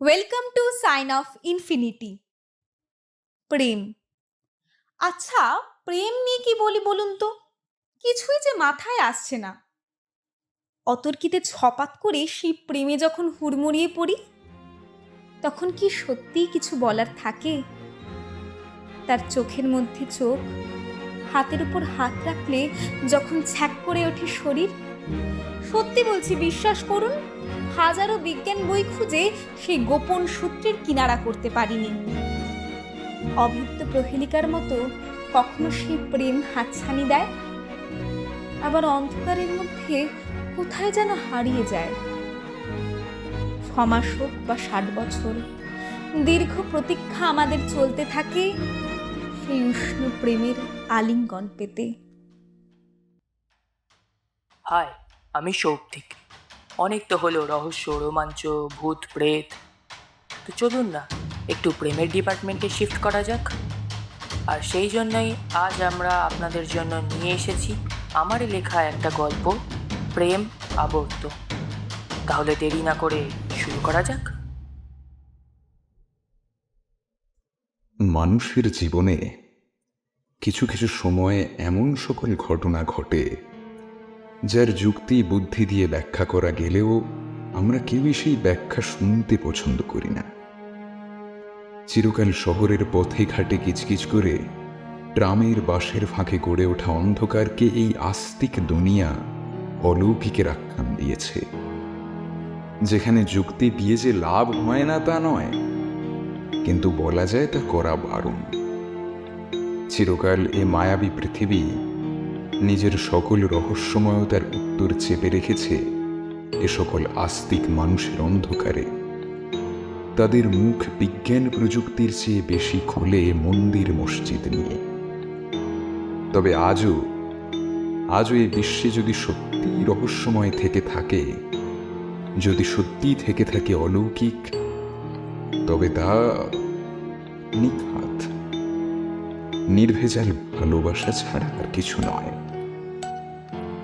Welcome to sign of infinity. প্রেম। আচ্ছা, প্রেম নিয়ে কি বলি বলুন তো? কিছুই যে মাথায় আসছে না। অতর্কিতে ছপাত করে সেই প্রেমে যখন হুড়মুড়িয়ে পড়ি, তখন কি সত্যিই কিছু বলার থাকে? তার চোখের মধ্যে চোখ, হাতের উপর হাত রাখলে যখন ছ্যাক করে ওঠে শরীর, সত্যি বলছি, বিশ্বাস করুন, হাজারো বিজ্ঞান বই খুঁজে সেই গোপন সূত্রের কিনারা করতে পারিনি। অভিজ্ঞ প্রহেলিকার মতো কখনো সেই প্রেম হাতছানি দেয়, আবার অন্ধকারের মধ্যে কোথায় যেন হারিয়ে যায়। 6 মাস হোক বা 60 বছর, দীর্ঘ প্রতীক্ষা আমাদের চলতে থাকে সেই উষ্ণ প্রেমের আলিঙ্গন পেতে। হাই, আমি সৌপ্তিক। অনেক তো হলো রহস্য, রোমাঞ্চ, ভূত, প্রেত। তো চলুন না একটু প্রেমের ডিপার্টমেন্টে শিফট করা যাক। আর সেই জন্যই আজ আমরা আপনাদের জন্য নিয়ে এসেছি আমারই লেখা একটা গল্প, প্রেম আবর্ত। তাহলে দেরি না করে শুরু করা যাক। মানুষের জীবনে কিছু কিছু সময়ে এমন সকল ঘটনা ঘটে যার যুক্তি বুদ্ধি দিয়ে ব্যাখ্যা করা গেলেও আমরা কেউই সেই ব্যাখ্যা শুনতে পছন্দ করি না। চিরকাল শহরের পথে ঘাটে কিচকিচ করে ট্রামের বাঁশের ফাঁকে গড়ে ওঠা অন্ধকারকে এই আস্তিক দুনিয়া অলৌকিকের আখ্যান দিয়েছে, যেখানে যুক্তি দিয়ে যে লাভ হয় না তা নয়, কিন্তু বলা যায় তা করা বারণ। চিরকাল এ মায়াবী পৃথিবী নিজের সকল রহস্যময়তার উত্তর চেপে রেখেছে এ সকল আস্তিক মানুষের অন্ধকারে। তাদের মুখ বিজ্ঞান প্রযুক্তির চেয়ে বেশি খোলে মন্দির মসজিদ নিয়ে। তবে আজও এই বিশ্বে যদি সত্যি রহস্যময় থেকে থাকে, যদি সত্যি থেকে থাকে অলৌকিক, তবে তা নিখাত, নির্ভেজাল ভালোবাসা ছাড়া আর কিছু নয়।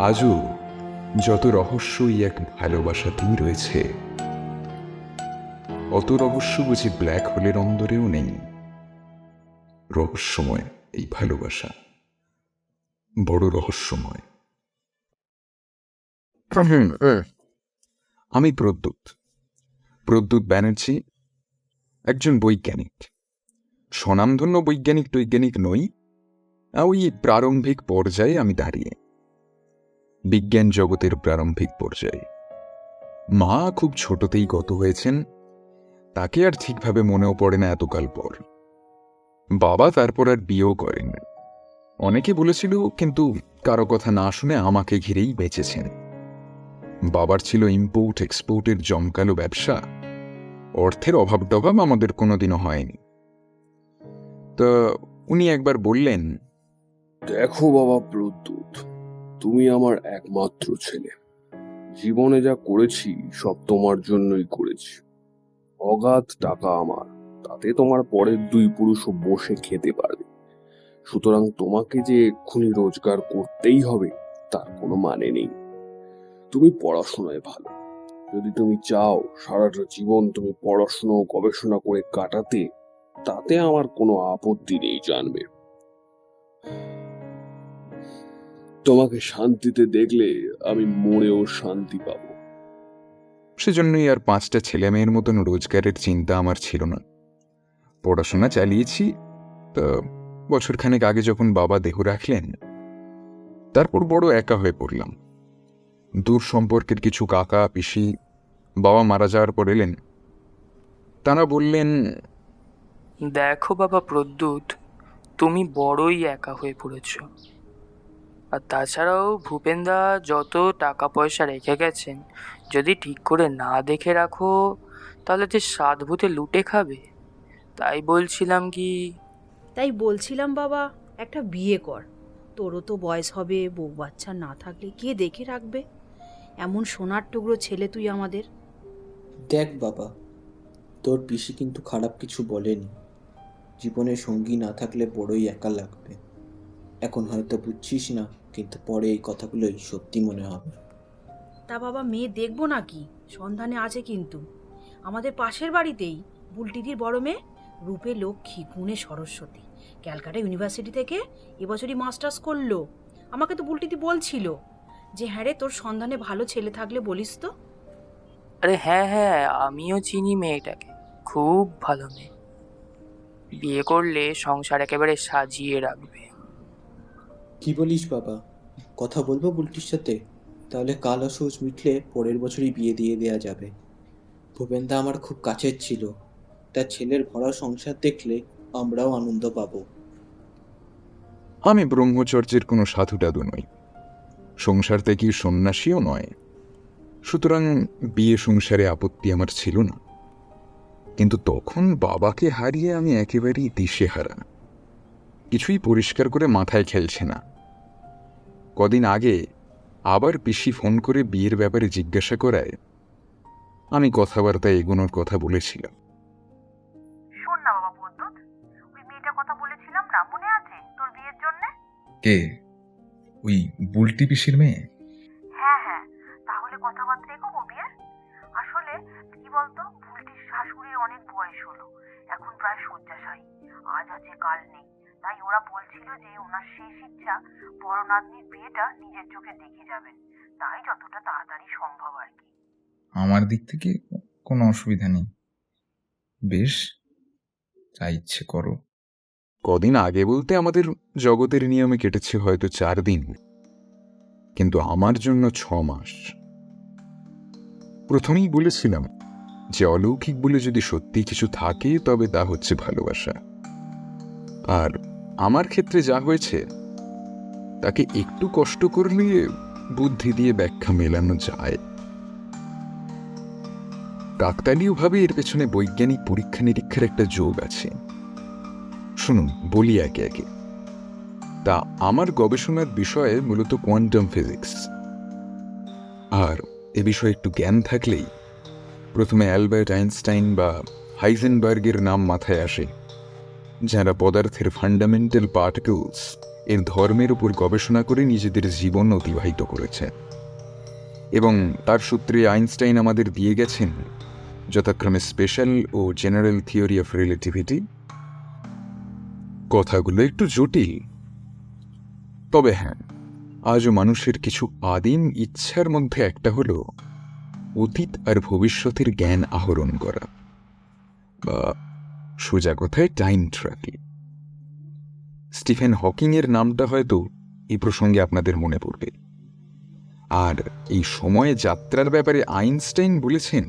আজও যত রহস্যই এক ভালোবাসাতেই রয়েছে, অত রহস্য বুঝি ব্ল্যাক হোলের অন্দরেও নেই। রহস্যময় এই ভালোবাসা, বড় রহস্যময়। আমি প্রদ্যুৎ ব্যানার্জি, একজন বৈজ্ঞানিক। স্বনামধন্য বৈজ্ঞানিক নই, ওই প্রারম্ভিক পর্যায়ে আমি দাঁড়িয়ে, বিজ্ঞান জগতের প্রারম্ভিক পর্যায়ে। মা খুব ছোটতেই গত হয়েছেন, তাকে আর ঠিকভাবে মনেও পড়ে না এতকাল পর। বাবা তারপর আর বিয়েও করেন। অনেকে বলেছিল, কিন্তু কারো কথা না শুনে আমাকে ঘিরেই বেঁচেছেন। বাবার ছিল ইম্পোর্ট এক্সপোর্টের জমকালো ব্যবসা, অর্থের অভাব টভাব আমাদের কোনোদিনও হয়নি। তা উনি একবার বললেন, দেখো বাবা প্রদ্যুৎ, তুমি আমার একমাত্র ছেলে। জীবনে যা করেছি সব তোমার জন্যই করেছি। অগাধ টাকা আমার, তাতে তোমার পরের 2 পুরুষও বসে খেতে পারবে। সুতরাং তোমাকে যে এক্ষুনি রোজগার করতেই হবে তার কোনো মানে নেই। তুমি পড়াশোনায় ভালো, যদি তুমি চাও সারাটা জীবন তুমি পড়াশোনা ও গবেষণা করে কাটাতে, তাতে আমার কোনো আপত্তি নেই, জানবে। তোমাকে শান্তিতে দেখলে আমি মনেও শান্তি পাবো। সেজন্যই আর 5টা ছেলে মেয়ের মতন রোজগারের চিন্তা আমার ছিল না। পড়াশোনা চালিয়েছি। তা বছরখানেক আগে যখন বাবা দেহ রাখলেন, তারপর বড় একা হয়ে পড়লাম। দূর সম্পর্কের কিছু কাকা পিসি বাবা মারা যাওয়ার পর এলেন। তারা বললেন, দেখো বাবা প্রদ্যুৎ, তুমি বড়ই একা হয়ে পড়েছ। আর তাছাড়াও ভূপেনদা যত টাকা পয়সা রেখে গেছেন, যদি ঠিক করে না দেখে রাখো তাহলে যে সাধভূতে লুটে খাবে। তাই বলছিলাম বাবা, একটা বিয়ে কর। তোরও তো বয়স হবে, বউ বাচ্চা না থাকলে কে দেখে রাখবে? এমন সোনার টুকরো ছেলে তুই আমাদের। দেখ বাবা, তোর পিসি কিন্তু খারাপ কিছু বলেনি। জীবনে সঙ্গী না থাকলে বড়ই একা লাগবে। এখন হয়তো বুঝছিস না, কিন্তু পরে এই কথাগুলোই সত্যি মনে হবে। তা বাবা, মেয়ে দেখবো নাকি? সন্ধানে আছে কিন্তু। আমাদের পাশের বাড়িতেই বুলটিদির বড় মেয়ে, রূপে লক্ষ্মী, গুণে সরস্বতী, ক্যালকাটা ইউনিভার্সিটি থেকে এবছরই মাস্টার্স করলো। আমাকে তো বুলটিদি বলছিল যে হ্যাঁ রে, তোর সন্ধানে ভালো ছেলে থাকলে বলিস তো। আরে হ্যাঁ হ্যাঁ, আমিও চিনি মেয়েটাকে, খুব ভালো মেয়ে। বিয়ে করলে সংসার একেবারে সাজিয়ে রাখবে। কি বলিস বাবা? কথা বলবো বুলটির সাথে? তাহলে কাল অসুচ মিটলে পরের বছরই বিয়ে দিয়ে দেয়া যাবে। ভূপেনদা আমার খুব কাছের ছিল, তার ছেলের ভরা সংসার দেখলে আমরাও আনন্দ পাবো। আমি ব্রহ্মচর্যের কোনো সাধু টাধু নই, সংসার থেকে সন্ন্যাসীও নয়, সুতরাং বিয়ে সংসারে আপত্তি আমার ছিল না। কিন্তু তখন বাবাকে হারিয়ে আমি একেবারেই দিশেহারা, কিছুই পরিষ্কার করে মাথায় খেলছে না। কদিন আগে আবার পিসি ফোন করে বিয়ের ব্যাপারে জিজ্ঞাসা করায় আমি কথাবার্তা এগোনোর কথা বলেছিলাম। শোন না বাবা পদ্মত, ওই মেয়েটার কথা বলেছিলাম না, মনে আছে তোর বিয়ের জন্য? কে? ওই বুলটি পিসির মেয়ে? হ্যাঁ হ্যাঁ, তাহলে কথাবার্তা এগোবো বিয়ের? আসলে কি বলতো, বুলটির শাশুড়ির অনেক বয়স হলো, এখন প্রায় শয্যাশায়ী, আজ আছে কাল নেই। তাই ওরা বলছিল যে ওনার শেষ ইচ্ছা বড় নাতনির বিয়েটা নিজের চোখে দেখে যাবেন, তাই যতটা তাড়াতাড়ি সম্ভব আর কি। আমার দিক থেকে কোনো অসুবিধা নেই, বেশ, যা ইচ্ছে করো। কদিন আগে বলতে আমাদের জগতের নিয়মে কেটেছে হয়তো 4 দিন, কিন্তু আমার জন্য 6 মাস। প্রথমেই বলেছিলাম যে অলৌকিক বলে যদি সত্যি কিছু থাকে তবে তা হচ্ছে ভালোবাসা। আর আমার ক্ষেত্রে যা হয়েছে তাকে একটু কষ্ট করলে বুদ্ধি দিয়ে ব্যাখ্যা মেলানো যায়। কাকতালীয়ভাবে এর পেছনে বৈজ্ঞানিক পরীক্ষা নিরীক্ষার একটা যোগ আছে। শুনুন, বলি একে একে। তা আমার গবেষণার বিষয়ে মূলত কোয়ান্টাম ফিজিক্স, আর এ বিষয়ে একটু জ্ঞান থাকলেই প্রথমে অ্যালবার্ট আইনস্টাইন বা হাইজেনবার্গের নাম মাথায় আসে, যারা পদার্থের ফান্ডামেন্টাল পার্টিকেলস এর ধর্মের উপর গবেষণা করে নিজেদের জীবন অতিবাহিত করেছে। এবং তার সূত্রে আইনস্টাইন আমাদের দিয়ে গেছেন যথাক্রমে স্পেশাল ও জেনারেল থিওরি অফ রিলেটিভিটি। কথাগুলো একটু জটিল, তবে হ্যাঁ, আজও মানুষের কিছু আদিম ইচ্ছার মধ্যে একটা হলো অতীত আর ভবিষ্যতের জ্ঞান আহরণ করা, বা সোজা কথায় টাইম ট্র্যাভেল। স্টিফেন হকিং এর নামটা হয়তো এই প্রসঙ্গে আপনাদের মনে পড়বে। আর এই সময়ে যাত্রার ব্যাপারে আইনস্টাইন বলেছেন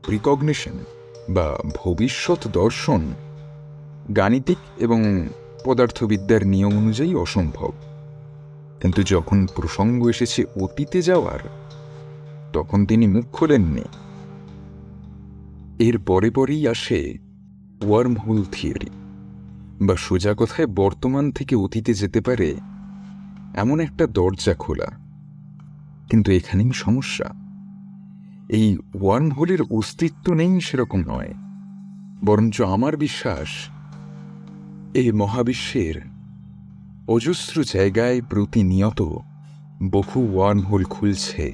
প্রিকগনিশন বা ভবিষ্যৎ দর্শন গাণিতিক এবং পদার্থবিদ্যার নিয়ম অনুযায়ী অসম্ভব। কিন্তু যখন প্রসঙ্গ এসেছে অতীতে যাওয়ার, তখন তিনি মুখ খোলেননি। এর পরে পরেই আসে ওয়ার্ম হোল থিওরি, বা সোজা কথায় বর্তমান থেকে অতীতে যেতে পারে এমন একটা দরজা খোলা। কিন্তু এখানেই সমস্যা, এই ওয়ার্ম হোলের অস্তিত্ব নেই সেরকম নয়, বরঞ্চ আমার বিশ্বাস এই মহাবিশ্বের অজস্র জায়গায় প্রতিনিয়ত বহু ওয়ার্ম হোল খুলছে,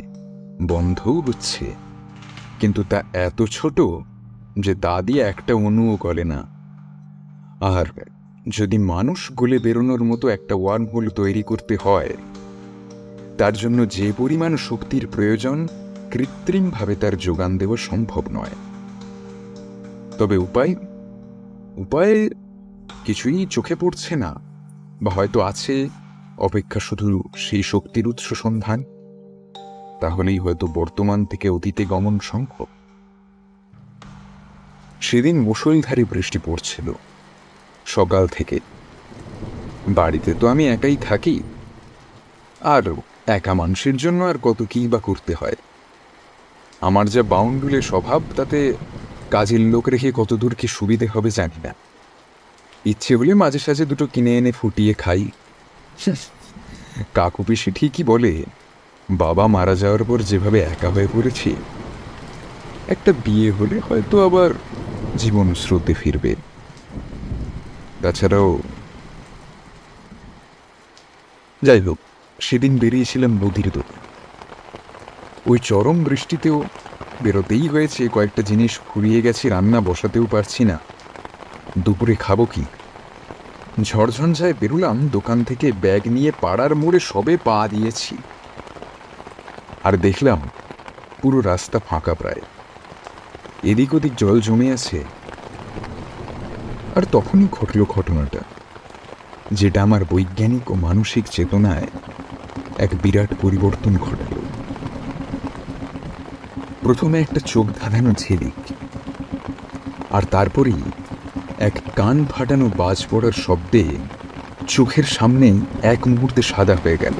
বন্ধও হচ্ছে, কিন্তু তা এত ছোট যে তা দিয়ে একটা অণুও গলে না। আর যদি মানুষ গলে বেরোনোর মতো একটা ওয়ার্ম হোল তৈরি করতে হয়, তার জন্য যে পরিমাণ শক্তির প্রয়োজন কৃত্রিমভাবে তার যোগান দেওয়া সম্ভব নয়। তবে উপায় কিছুই চোখে পড়ছে না, বা হয়তো আছে, অপেক্ষা শুধু সেই শক্তির উৎস সন্ধান। তাহলেই হয়তো বর্তমান থেকে অতীতে গমন সম্ভব। সেদিন মুষলধারে বৃষ্টি পড়ছিল সকাল থেকে। বাড়িতে তো আমি একাই থাকি, আর একা মানুষের জন্য আর কত কী বা করতে হয়। আমার যা বাউন্ডুলে স্বভাব, তাতে কাজের লোক রেখে কত দূর কি সুবিধে হবে জানি না। ইচ্ছে হলে মাঝে সাঝে দুটো কিনে এনে ফুটিয়ে খাই। কাকু পিসি ঠিকই বলে, বাবা মারা যাওয়ার পর যেভাবে একা হয়ে পড়েছি, একটা বিয়ে হলে হয়তো আবার জীবন স্রোতে ফিরবে। তাছাড়াও যাই হোক, সেদিন বেরিয়েছিলাম নদীর দোলে। ওই চরম বৃষ্টিতেও বেরোতেই হয়েছে, কয়েকটা জিনিস ফুরিয়ে গেছে, রান্না বসাতেও পারছি না। দুপুরে খাবো কি? ঝড়ঝঞ্ঝায় বেরোলাম দোকান থেকে, ব্যাগ নিয়ে পাড়ার মোড়ে সবে পা দিয়েছি, আর দেখলাম পুরো রাস্তা ফাঁকা প্রায়, এদিক ওদিক জল জমে আছে। আর তখনই ঘটল ঘটনাটা, যেটা আমার বৈজ্ঞানিক ও মানসিক চেতনায় এক বিরাট পরিবর্তন ঘটাল। প্রথমে একটা চোখ ধাঁধানো ঝিলিক, আর তারপরেই এক কান ফাটানো বাজ পড়ার শব্দে চোখের সামনে এক মুহূর্তে সাদা হয়ে গেল।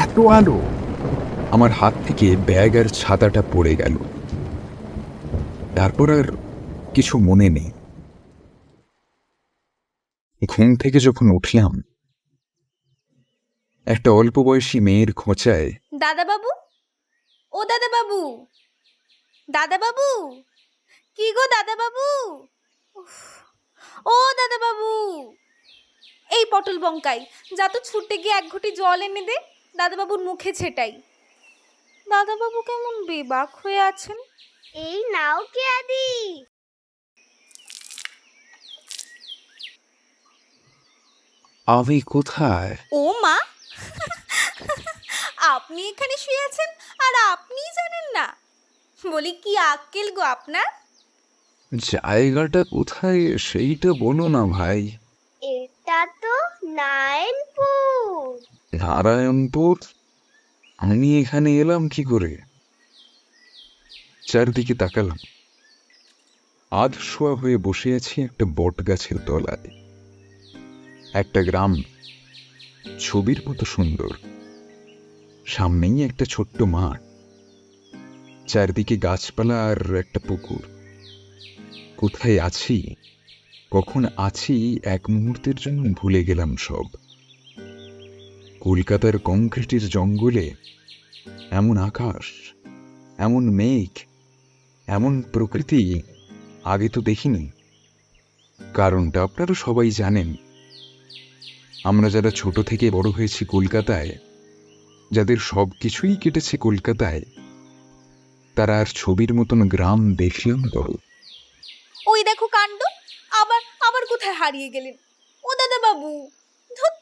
এত আলো! আমার হাত থেকে ব্যাগ আর ছাতাটা পড়ে গেল। তারপর আর কিছু মনে নেই। ঘুম থেকে যখন উঠলাম, একটা অল্প বয়সী মেয়ের খোঁচায়, দাদাবাবু, ও দাদাবাবু, দাদাবাবু, কি গো দাদাবাবু, উফ, ও দাদাবাবু, এই পটল বঙ্কাই, যা তো ছুটে গিয়ে এক ঘটি জল এনে দে, দাদাবাবুর মুখে ছেটাই। দাদাবাবু কেমন বেবাক হয়ে আছেন। এই নাও কেয়াদি। আমি কোথায়? ও মা, আপনি এখানে শুয়ে আছেন আর আপনিই জানেন না? বলি কি আক্কেল গো আপনার। জায়গাটা কোথায় সেইটা বলো না ভাই। এটা তো নারায়ণপুর। নারায়ণপুর? আমি এখানে এলাম কি করে? চারদিকে তাকালাম, আধ শোয়া হয়ে বসে আছি একটা বট গাছের তলায়। একটা গ্রাম, ছবির মতো সুন্দর, সামনেই একটা ছোট্ট মাঠ, চারদিকে গাছপালা আর একটা পুকুর। কোথায় আছি, কখন আছি, এক মুহূর্তের জন্য ভুলে গেলাম সব। কলকাতার কংক্রিটের জঙ্গলে এমন আকাশ, এমন মেঘ, এমন প্রকৃতি আগে তো দেখিনি। কারণটা আপনারা সবাই জানেন। আমরা যারা ছোট থেকে বড় হয়েছি কলকাতায়, যাদের সব কিছুই কেটেছে কলকাতায়, তারা আর ছবির মতন গ্রাম দেখলাম তো। ওই দেখো কাণ্ড, আবার আবার কোথায় হারিয়ে গেলেন ও দাদাবাবু। ধুৎ।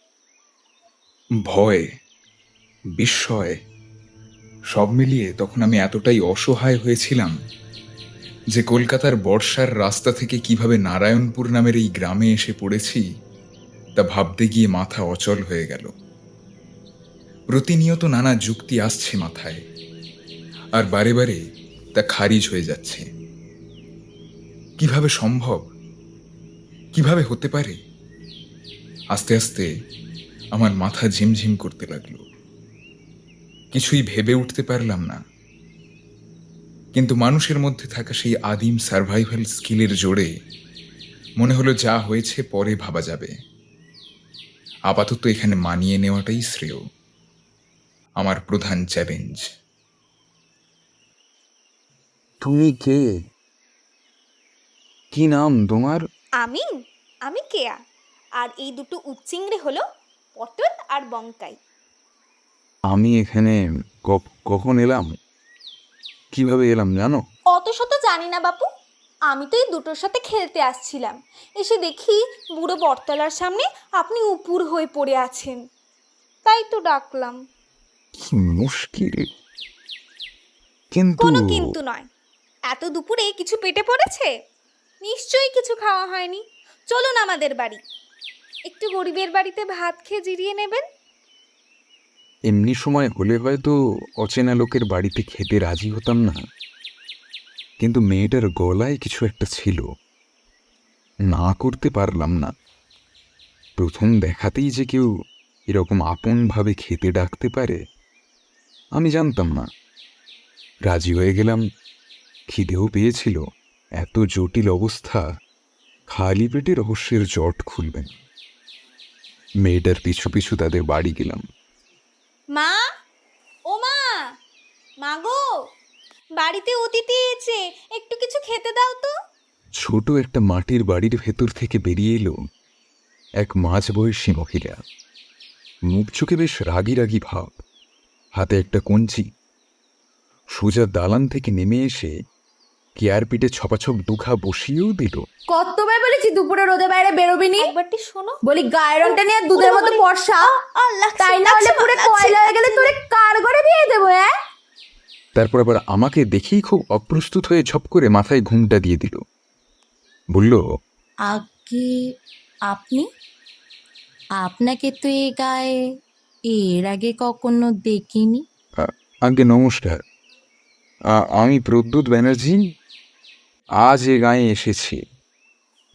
ভয়, বিস্ময় সব মিলিয়ে তখন আমি এতটাই অসহায় হয়েছিলাম যে কলকাতার বর্ষার রাস্তা থেকে কিভাবে নারায়ণপুর নামের এই গ্রামে এসে পড়েছি তা ভাবতে গিয়ে মাথা অচল হয়ে গেল। প্রতিনিয়ত নানা যুক্তি আসছে মাথায়, আর বারে বারে তা খারিজ হয়ে যাচ্ছে। কিভাবে সম্ভব, কিভাবে হতে পারে? আস্তে আস্তে আমার মাথা ঝিমঝিম করতে লাগলো, কিছুই ভেবে উঠতে পারলাম না। কিন্তু মানুষের মধ্যে থাকা সেই আদিম সার্ভাইভাল স্কিলের জোরে মনে হলো যা হয়েছে পরে ভাবা যাবে, আপাতত এখানে মানিয়ে নেওয়াটাই শ্রেয়। আমার প্রধান চ্যালেঞ্জ। তুমি কে? কি নাম তোমার? আমি আমি কেয়া, আর এই দুটো উচ্চিংড়ে হলো পটল আর বঙ্কাই। আমি এখানে কখন এলাম, কিভাবে এলাম জানো? অত শত জানি না বাপু, আমি তো এই দুটোর সাথে খেলতে আসছিলাম, এসে দেখি বুড়ো বটতলার সামনে আপনি উপুর হয়ে পড়ে আছেন, তাই তো ডাকলাম। কি মুশকিল! কিন্তু কোনো কিন্তু নয়, এত দুপুরে কিছু পেটে পড়েছে, নিশ্চয়ই কিছু খাওয়া হয়নি। চলুন আমাদের বাড়ি, একটু গরিবের বাড়িতে ভাত খেয়ে জিরিয়ে নেবেন। এমনি সময় হলে হয়তো অচেনা লোকের বাড়িতে খেতে রাজি হতাম না, কিন্তু মেয়েটার গলায় কিছু একটা ছিল, না করতে পারলাম না। প্রথম দেখাতেই যে কেউ এরকম আপনভাবে খেতে ডাকতে পারে আমি জানতাম না। রাজি হয়ে গেলাম, খিদেও পেয়েছিল। এত জটিল অবস্থা, খালি পেটে রহস্যের জট খুলবেন। মেয়েটার পিছু পিছু তাদের বাড়ি গেলাম। মা, ও মা, মা গো, বাড়িতে অতিথি এসেছে, একটু কিছু খেতে দাও তো। ছোট একটা মাটির বাড়ির ভেতর থেকে বেরিয়ে এলো এক মাঝবয়সী মহিলা। মুখ চোখে বেশ রাগি রাগি ভাব, হাতে একটা কঞ্চি। সোজা দালান থেকে নেমে এসে কেয়ার পিঠে ছপাছপ দুখা বসিয়েও দিল। কতবার বলেছি দুপুরে রোদে বাইরে বেরোবি নি? একবারটি শোনো। বলি গায়ের রংটা নিয়ে দুধের মতো ফর্সা, তাই না হলে পুরো কয়লা হয়ে গেলে তোরে কার করে বিয়ে দেবো? তারপর আবার আমাকে দেখেই খুব অপ্রস্তুত হয়ে ঝপ করে মাথায় ঘুমটা দিয়ে দিল। বলল, আগে আপনি? আপনাকে তো এ গায়ে এর আগে কখনো দেখিনি। আগে নমস্কার, আমি প্রদ্যুৎ ব্যানার্জি। আজ এ গায়ে এসেছি।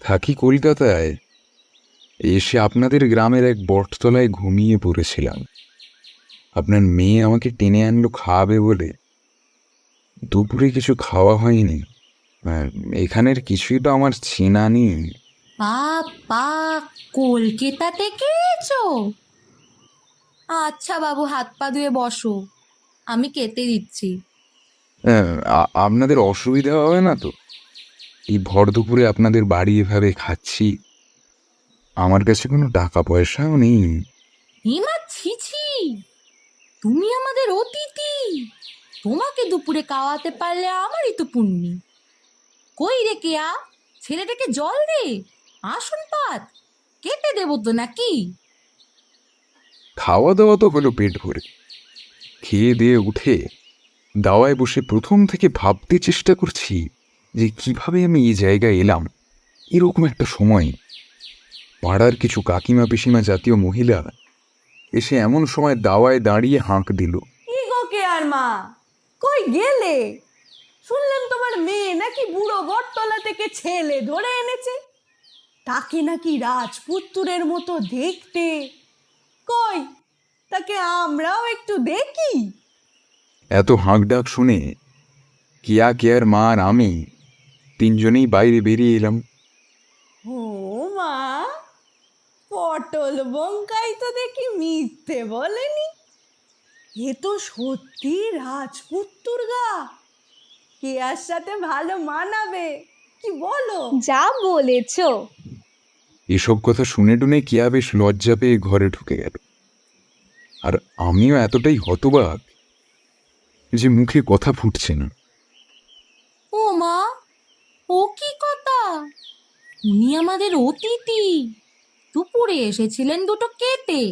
থাকি কলকাতায়। এসে আপনাদের গ্রামের এক বটতলায় ঘুমিয়ে পড়েছিলাম। আপনার মেয়ে আমাকে টেনে আনলো খাওয়াবে বলে। দুপুরে কিছু খাওয়া হয়নি। এখানের কিছুই তো আমার চেনা নেই। বাবা, কলকাতা থেকে এসো? আচ্ছা বাবু, হাত পা ধুয়ে বসো, আমি কেটে দিচ্ছি। আপনাদের অসুবিধা হবে না তো? এই ভর দুপুরে আপনাদের বাড়ি এভাবে খাচ্ছি। আমার কাছে কোনো টাকা পয়সাও নেই। হিমা, ছিছি, তুমি আমাদের অতিথি, তোমাকে দুপুরে খাওয়াতে পারলে আমারই তো পুণ্যি। কই রে কেয়া, ছেলেটাকে জল দে, আসন পাত, কেটে দেবো তো নাকি? খাওয়া দাওয়া তো হলো পেট ভরে। খেয়ে দিয়ে উঠে দাওয়ায় বসে প্রথম থেকে ভাবতে চেষ্টা করছি যে কিভাবে আমি এই জায়গায় এলাম। এরকম একটা সময় পাড়ার কিছু কাকিমা পিসিমা জাতীয় মহিলা এসে এমন সময় দাওয়ায় দাঁড়িয়ে হাঁক দিল। কে আর মা, কই গেলে? শুনলাম তোমার মেয়ে নাকি বুড়ো বটতলা থেকে ছেলে ধরে এনেছে, তাকে নাকি রাজপুত্রের মতো দেখতে। কই, তাকে আমরাও একটু দেখি। এত হাঁক ডাক শুনে কেয়ার মা আর আমি তিনজনেই বাইরে বেরিয়ে এলাম। ও মা, পটল বঙ্কাই তো দেখি মিথ্যে বলেনি। এ তো সত্যি রাজপুত্র গা, কেয়ার সাথে ভালো মানাবে, কি বলো? যা বলেছো। এসব কথা শুনে টুনে কেয়া বেশ লজ্জা পেয়ে ঘরে ঢুকে গেল। আর আমিও এতটাই হতবাক যে মুখে কথা ফুটছে না। ও মা, ও কি কথা? উনি আমাদের অতিথি, দুপুরে এসেছিলেন দুটো কেটে।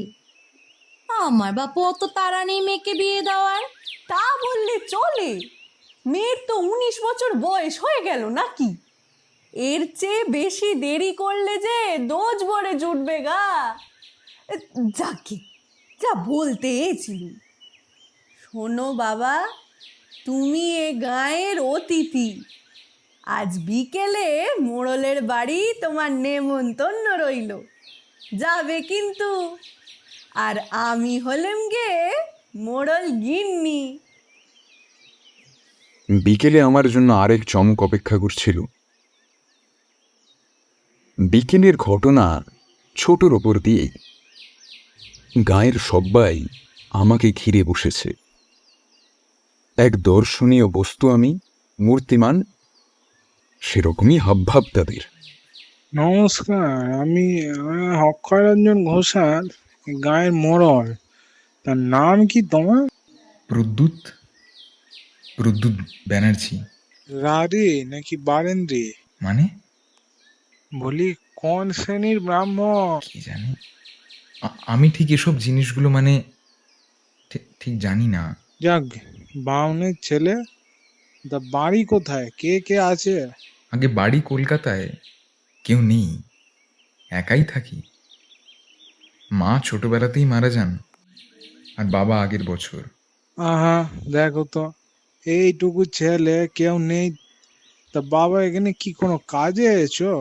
আমার বাপু অত তাড়া নেই মেয়েকে বিয়ে দেওয়ার। তা বললে চলে? মেয়ের তো 19 বছর বয়স হয়ে গেল নাকি? এর চেয়ে বেশি দেরি করলে যে দোজ ভরে জুটবে গা। যাকে যা বলতে এছিলি। শোনো বাবা, তুমি এ গাঁয়ের অতিথি। আজ বিকেলে মোড়লের বাড়ি তোমার নেমন্তন্ন রইল, যাবে কিন্তু। আর আমি হলেম গে মোড়ল গিন্নি। বিকেলে আমার জন্য আরেক চমক অপেক্ষা করছিল। বিকেলের ঘটনা ছোটর ওপর দিয়েই গায়ের সবাই আমাকে ঘিরে বসেছে। এক দর্শনীয় বস্তু আমি, মূর্তিমান, সেরকমই হাবভাব তাদের। নমস্কার, আমি অক্ষয়রঞ্জন ঘোষাল, গায়ের মোড়ল। তার নাম কি তোমার? প্রদ্যুৎ প্রদ্যুৎ ব্যানার্জি। রারে নাকি বারেন্দ্রে? মানে বলি কোন শ্রেণীর ব্রাহ্মণ? কি জানি, আমি ঠিক এসব জিনিসগুলো মানে ঠিক জানি না। যাক, বামনের ছেলে। তা বাড়ি কোথায়, কে কে আছে? আগে বাড়ি কলকাতায়, কেউ নেই, একাই থাকি। মা ছোটবেলাতেই মারা যান, আর বাবা আগের বছর। আহা, দেখো তো, এইটুকু ছেলে, কেউ নেই। তা বাবা এখানে কি কোনো কাজে এসো?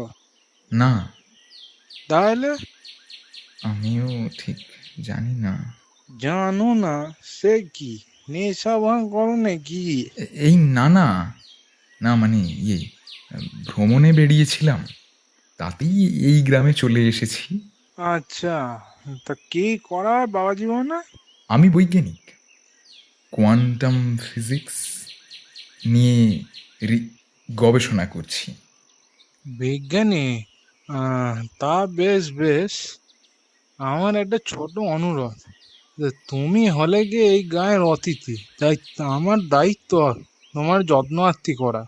না, তাহলে? আমিও ঠিক জানি না। জানো না? সে কি, নেশা ভাঙ করো নাকি? এই না না না, মানে ভ্রমণে বেরিয়েছিলাম, তাতেই এই গ্রামে চলে এসেছি। আচ্ছা, তা কি করা হয় বাবা জীবনে? আমি বৈজ্ঞানিক, কোয়ান্টাম ফিজিক্স নিয়ে গবেষণা করছি। বিজ্ঞানী? তা বেশ বেশ। আমার একটা ছোট অনুরোধ, যে তুমি হলে গিয়ে এই গায়ের অতিথি, তাই আমার দায়িত্ব তোমার যত্নআত্তি করা।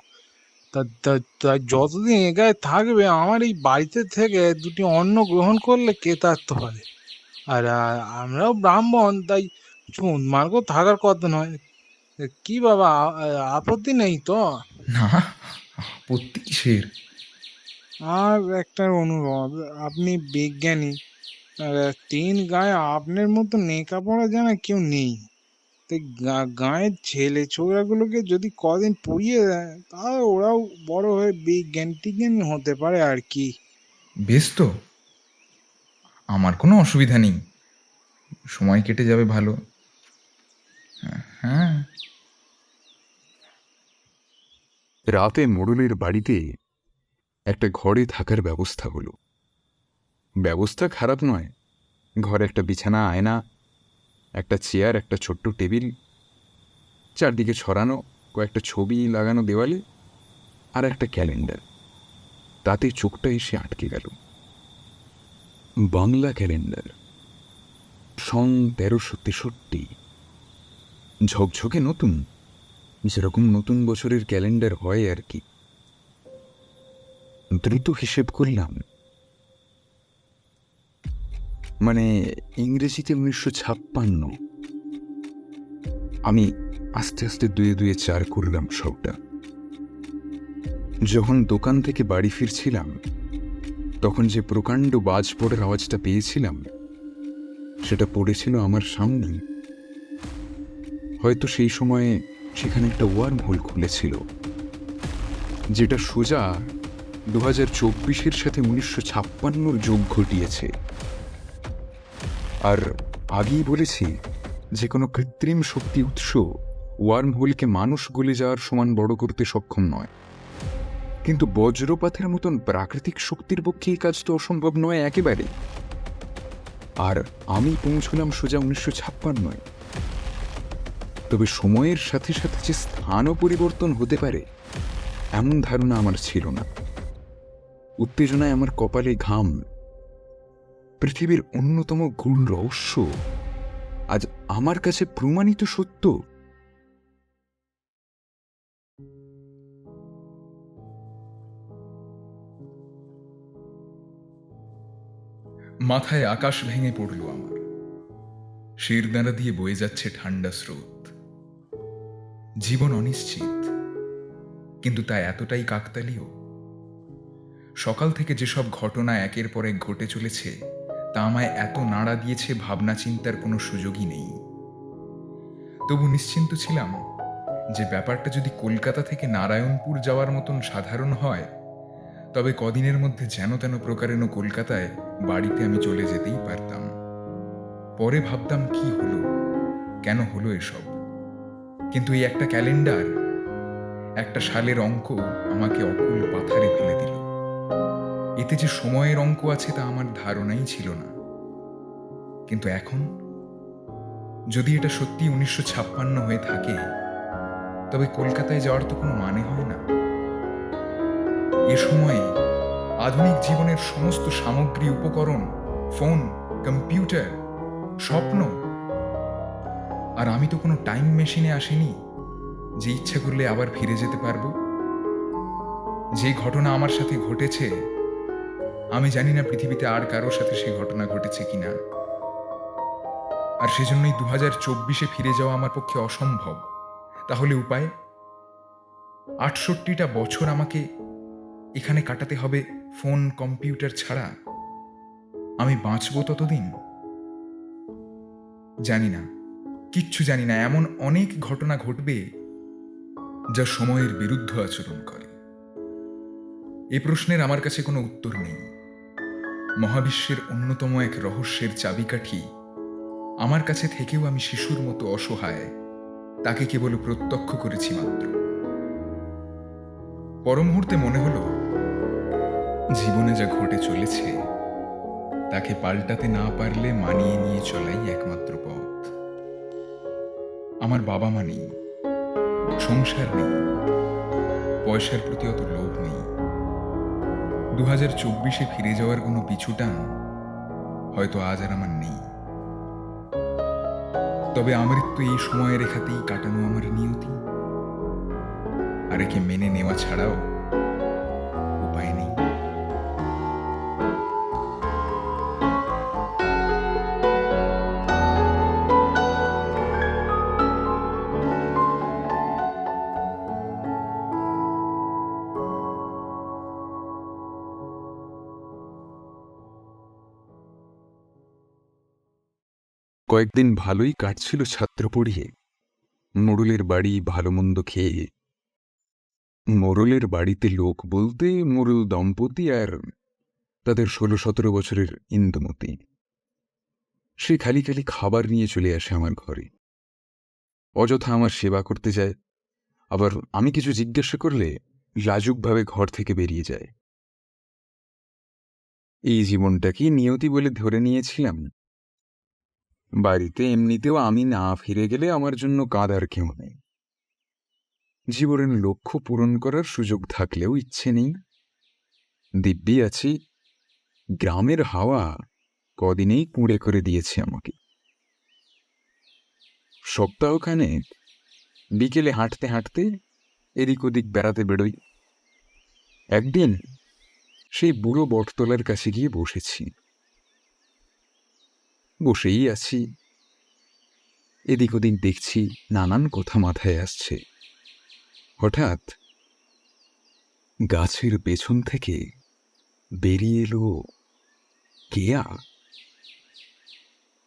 তাই যতদিন এ গায়ে থাকবে আমার এই বাড়িতে থেকে দুটি অন্ন গ্রহণ করলে কেতার্থ হয়। আর আমরাও ব্রাহ্মণ, তাই উন্মার্গ থাকার কথা নয়। কি বাবা, আপত্তি নেই তো? না, আপত্তি কিসের? আর একটা অনুরোধ, আপনি বিজ্ঞানী, তিন গায়ে আপনার মতো লেখাপড়া জানা কেউ নেই। তাই গাঁয়ের ছেলে ছোকরাগুলোকে যদি কদিন পড়িয়ে দেয়, তাহলে ওরাও বড় হয়ে বিজ্ঞান টিজ্ঞানী হতে পারে আর কি। বেশ তো, আমার কোনো অসুবিধা নেই, সময় কেটে যাবে ভালো। হ্যাঁ। রাতে মোড়লের বাড়িতে একটা ঘরে থাকার ব্যবস্থা হলো। ব্যবস্থা খারাপ নয়। ঘরে একটা বিছানা, আয়না, একটা চেয়ার, একটা ছোট্ট টেবিল, চারদিকে ছড়ানো কয়েকটা ছবি লাগানো দেওয়ালে, আর একটা ক্যালেন্ডার। তাতে চোখটা এসে আটকে গেল। বাংলা ক্যালেন্ডার, সন 1363, ঝকঝকে নতুন, যেরকম নতুন বছরের ক্যালেন্ডার হয় আর কি। দ্রুত হিসেব করলাম, মানে ইংরেজিতে 1956। আমি আস্তে আস্তে 2 4 করলাম সবটা। যখন দোকান থেকে বাড়ি ফিরছিলাম, তখন যে প্রকাণ্ড বাজ পড়ার আওয়াজটা পেয়েছিলাম, সেটা পড়েছিল আমার সামনে। হয়তো সেই সময়ে সেখানে একটা ওয়ার্ম হোল খুলেছিল, যেটা সোজা 2024-এর সাথে 1956-র যোগ ঘটিয়েছে। আর আগেই বলেছি যে কোনো কৃত্রিম শক্তি উৎস ওয়ার্ম হোলকে মানুষ গলে যাওয়ার সমান বড় করতে সক্ষম নয়। কিন্তু বজ্রপাতের মতন প্রাকৃতিক শক্তির পক্ষে এই কাজ তো অসম্ভব নয় একেবারে। আর আমি পৌঁছলাম সোজা 1956-য়। তবে সময়ের সাথে সাথে যে স্থানও পরিবর্তন হতে পারে, এমন ধারণা আমার ছিল না। উত্তেজনায় আমার কপালে ঘাম। পৃথিবীর অন্যতম গূঢ় রহস্য আজ আমার কাছে প্রমাণিত সত্য। মাথায় আকাশ ভেঙে পড়ল আমার। শিরদাঁড়া দিয়ে বয়ে যাচ্ছে ঠান্ডা স্রোত। জীবন অনিশ্চিত, কিন্তু তা এতটাই কাকতালীয়। সকাল থেকে যেসব ঘটনা একের পর এক ঘটে চলেছে, তা আমায় এত নাড়া দিয়েছে, ভাবনা চিন্তার কোনো সুযোগই নেই। তবু নিশ্চিন্ত ছিলাম যে ব্যাপারটা যদি কলকাতা থেকে নারায়ণপুর যাওয়ার মতন সাধারণ হয়, তবে কদিনের মধ্যে যেন তেন প্রকারেণ কলকাতায় বাড়িতে আমি চলে যেতেই পারতাম। পরে ভাবতাম, কি হলো, কেন হলো এসব? কিন্তু এই একটা ক্যালেন্ডার, একটা সালের অঙ্ক আমাকে অকুল পাথারে ফেলে দিল। এতে যে সময়ের অঙ্ক আছে তা আমার ধারণাই ছিল না। কিন্তু এখন যদি এটা সত্যি 1956 হয়ে থাকে, তবে কলকাতায় যাওয়ার তো কোনো মানে হয় না। এ সময়ে আধুনিক জীবনের সমস্ত সামগ্রী, উপকরণ, ফোন, কম্পিউটার, স্বপ্ন। আর আমি তো কোনো টাইম মেশিনে আসিনি যে ইচ্ছা করলে আবার ফিরে যেতে পারবো। যে ঘটনা আমার সাথে ঘটেছে, আমি জানি না পৃথিবীতে আর কারোর সাথে সেই ঘটনা ঘটেছে কিনা। আর সেজন্যই 2024-এ ফিরে যাওয়া আমার পক্ষে অসম্ভব। তাহলে উপায়? 68টা বছর আমাকে এখানে কাটাতে হবে ফোন, কম্পিউটার ছাড়া? আমি বাঁচবো ততদিন? জানি না, কিচ্ছু জানি না। এমন অনেক ঘটনা ঘটবে যা সময়ের বিরুদ্ধ আচরণ করে। এ প্রশ্নের আমার কাছে কোনো উত্তর নেই। মহাবিশ্বের অন্যতম এক রহস্যের চাবিকাঠি আমার কাছে থেকেও আমি শিশুর মতো অসহায়। তাকে কেবল প্রত্যক্ষ করেছি মাত্র। পরমুহূর্তে মনে হলো, জীবনে যা ঘটে চলেছে তাকে পাল্টাতে না পারলে মানিয়ে নিয়ে চলাই একমাত্র পথ। আমার বাবা মা নেই, সংসার নেই, পয়সার প্রতি অত লোভ নেই। 2024-এ ফিরে যাওয়ার কোনো পিছুটান হয়তো আজ আর আমার নেই। তবে আমৃত্যু এই সময় রেখাতেই কাটানো আমার নিয়তি, আর একে মেনে নেওয়া ছাড়াও উপায় নেই। কয়েকদিন ভালোই কাটছিল ছাত্র পড়িয়ে। মোড়লের বাড়ি ভালো মন্দ খেয়ে। মোড়লের বাড়িতে লোক বলতে মোড়ল দম্পতি আর তাদের 16-17 বছরের ইন্দুমতি। সে খালি খালি খাবার নিয়ে চলে আসে আমার ঘরে, অযথা আমার সেবা করতে যায়, আবার আমি কিছু জিজ্ঞাসা করলে লাজুকভাবে ঘর থেকে বেরিয়ে যায়। এই জীবনটাকেই নিয়তি বলে ধরে নিয়েছিলাম। বাড়িতে এমনিতেও আমি না ফিরে গেলে আমার জন্য কাঁদার কেউ নেই। জীবনের লক্ষ্য পূরণ করার সুযোগ থাকলেও ইচ্ছে নেই। দিব্যি আছি, গ্রামের হাওয়া কদিনেই কুঁড়ে করে দিয়েছে আমাকে। সপ্তাহখানেক বিকেলে হাঁটতে হাঁটতে এদিক ওদিক বেড়াতে বেরোই। একদিন সেই বুড়ো বটতলার কাছে গিয়ে বসেছি। বসেই আছি, এদিক ওদিক দেখছি, নানান কথা মাথায় আসছে। হঠাৎ গাছের পেছন থেকে বেরিয়ে এলো কেয়া।